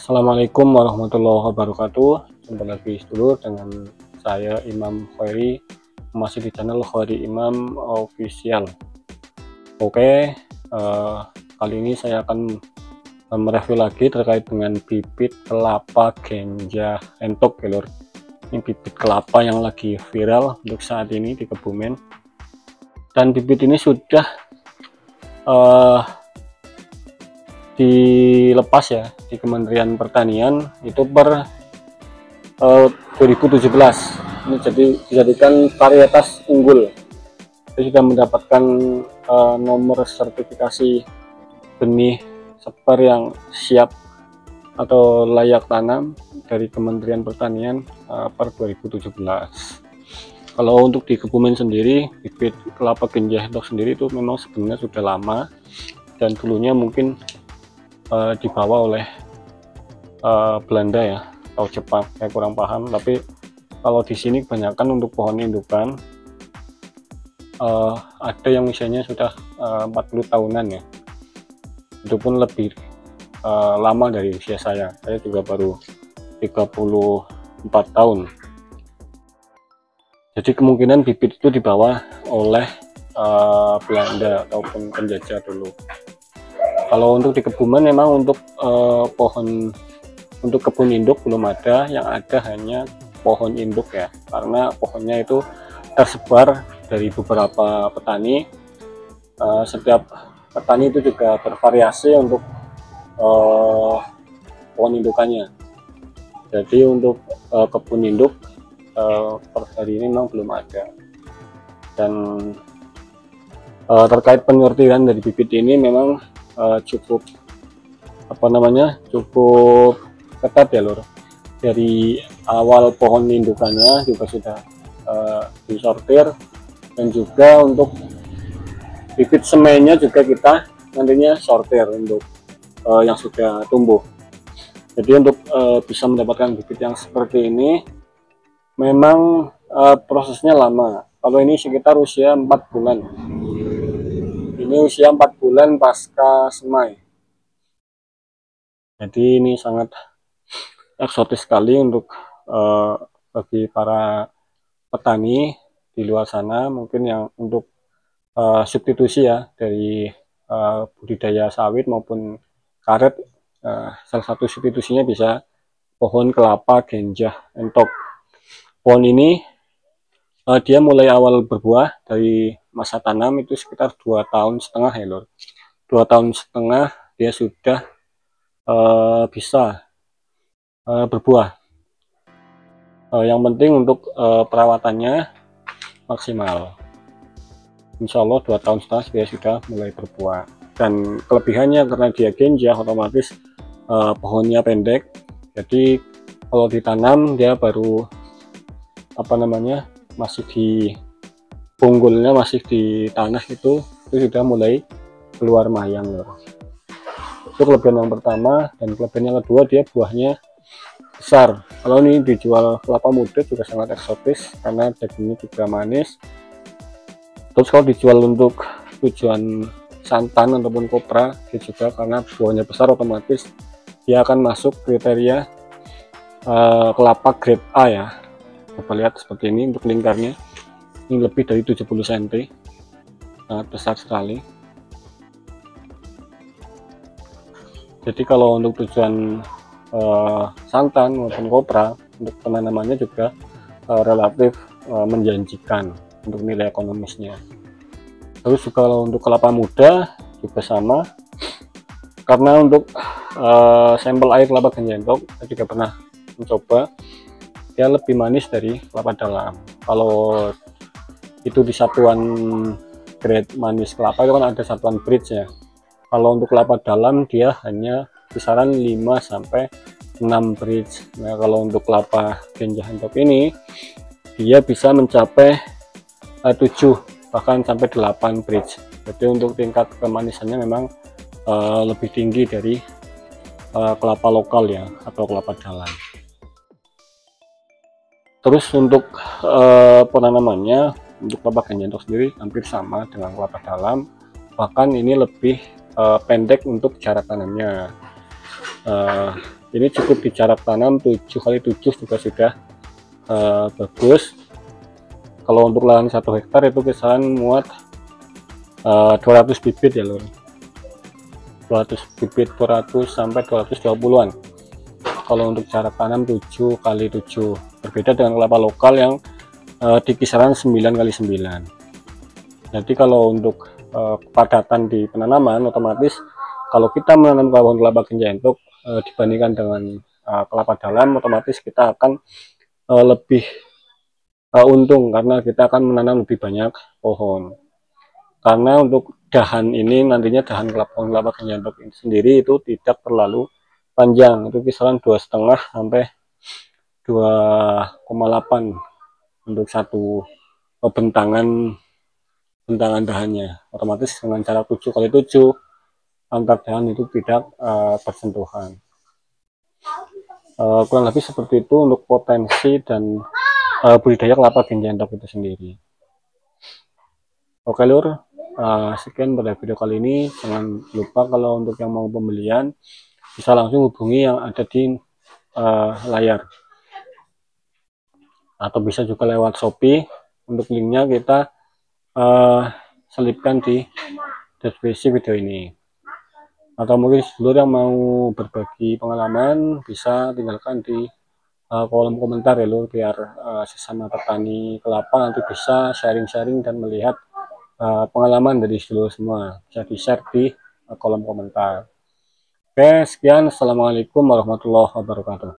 Assalamualaikum warahmatullahi wabarakatuh. Jumpa lagi dulu dengan saya Imam Khairi, masih di channel Khairi Imam Official. Oke, kali ini saya akan mereview lagi terkait dengan bibit kelapa ganja entok ya lur. Ini bibit kelapa yang lagi viral untuk saat ini di Kebumen, dan bibit ini sudah dilepas ya di Kementerian Pertanian itu per 2017. Ini jadi dijadikan varietas unggul. Dia sudah mendapatkan nomor sertifikasi benih sebar yang siap atau layak tanam dari Kementerian Pertanian per 2017. Kalau untuk di Kebumen sendiri, bibit kelapa ganja entok sendiri itu memang sebenarnya sudah lama, dan dulunya mungkin dibawa oleh Belanda ya atau Jepang, saya kurang paham. Tapi kalau di sini kebanyakan untuk pohon indukan ada yang usianya sudah 40 tahunan ya, itu pun lebih lama dari usia saya juga baru 34 tahun. Jadi kemungkinan bibit itu dibawa oleh Belanda ataupun penjajah dulu. Kalau untuk di Kebumen memang untuk pohon untuk kebun induk belum ada, yang ada hanya pohon induk ya, karena pohonnya itu tersebar dari beberapa petani. Setiap petani itu juga bervariasi untuk pohon indukannya. Jadi untuk kebun induk per hari ini memang belum ada. Dan terkait penyortiran dari bibit ini memang cukup cukup ketat ya lur. Dari awal pohon indukannya juga sudah disortir, dan juga untuk bibit semennya juga kita nantinya sortir untuk yang sudah tumbuh. Jadi untuk bisa mendapatkan bibit yang seperti ini memang prosesnya lama. Kalau ini sekitar usia 4 bulan. Ini usia 4 bulan pasca semai. Jadi ini sangat eksotis sekali untuk bagi para petani di luar sana, mungkin yang untuk substitusi ya dari budidaya sawit maupun karet. Salah satu substitusinya bisa pohon kelapa ganja entok. Pohon ini dia mulai awal berbuah dari masa tanam itu sekitar 2,5 tahun ya lor. 2,5 tahun dia sudah bisa berbuah. Yang penting untuk perawatannya maksimal. Insya Allah 2,5 tahun dia sudah mulai berbuah. Dan kelebihannya karena dia ganja, otomatis pohonnya pendek. Jadi kalau ditanam dia baru masih di punggulnya, masih di tanah itu sudah mulai keluar mayang loh. Itu kelebihan yang pertama. Dan kelebihan yang kedua, dia buahnya besar. Kalau ini dijual kelapa muda juga sangat eksotis karena dagingnya juga manis. Terus kalau dijual untuk tujuan santan ataupun kopra, dia juga karena buahnya besar, otomatis dia akan masuk kriteria kelapa grade A ya. Coba lihat seperti ini untuk lingkarnya, ini lebih dari 70 cm, sangat besar sekali. Jadi kalau untuk tujuan santan maupun kopra, untuk penanamannya juga relatif menjanjikan untuk nilai ekonomisnya. Terus juga kalau untuk kelapa muda juga sama, karena untuk sampel air kelapa ganja entok saya juga pernah mencoba, dia lebih manis dari kelapa dalam. Kalau itu di satuan grade manis kelapa itu kan ada satuan bridge ya. Kalau untuk kelapa dalam dia hanya kisaran 5-6 bridge. Nah kalau untuk kelapa ganja entok ini dia bisa mencapai 7 bahkan sampai 8 bridge. Jadi untuk tingkat kemanisannya memang lebih tinggi dari kelapa lokal ya atau kelapa dalam. Terus untuk penanamannya, untuk kelapa ganja entok sendiri hampir sama dengan kelapa dalam, bahkan ini lebih pendek untuk jarak tanamnya. Ini cukup di jarak tanam 7x7 juga sudah bagus. Kalau untuk lahan 1 hektar itu kisaran muat 200 bibit ya lur, 200 bibit, 200 sampai 220-an. Kalau untuk jarak tanam 7x7, berbeda dengan kelapa lokal yang di kisaran 9x9. Jadi kalau untuk kepadatan di penanaman, otomatis kalau kita menanam pohon kelapa ganja entuk dibandingkan dengan kelapa dalam, otomatis kita akan lebih untung karena kita akan menanam lebih banyak pohon. Karena untuk dahan ini nantinya dahan pohon kelapa ganja entuk ini sendiri itu tidak terlalu panjang, itu kisaran 2,5 sampai 2,8 untuk satu bentangan dahannya. Otomatis dengan cara 7x7 antar dahan itu tidak bersentuhan. Kurang lebih seperti itu untuk potensi dan budidaya kelapa ganja entuk itu sendiri. Oke lur, sekian pada video kali ini. Jangan lupa kalau untuk yang mau pembelian bisa langsung hubungi yang ada di layar, atau bisa juga lewat Shopee. Untuk linknya kita selipkan di deskripsi video ini. Atau mungkin seluruh yang mau berbagi pengalaman bisa tinggalkan di kolom komentar ya lur, biar sesama petani kelapa nanti bisa sharing-sharing dan melihat pengalaman dari seluruh semua. Bisa di share di kolom komentar. Oke, sekian. Assalamualaikum warahmatullahi wabarakatuh.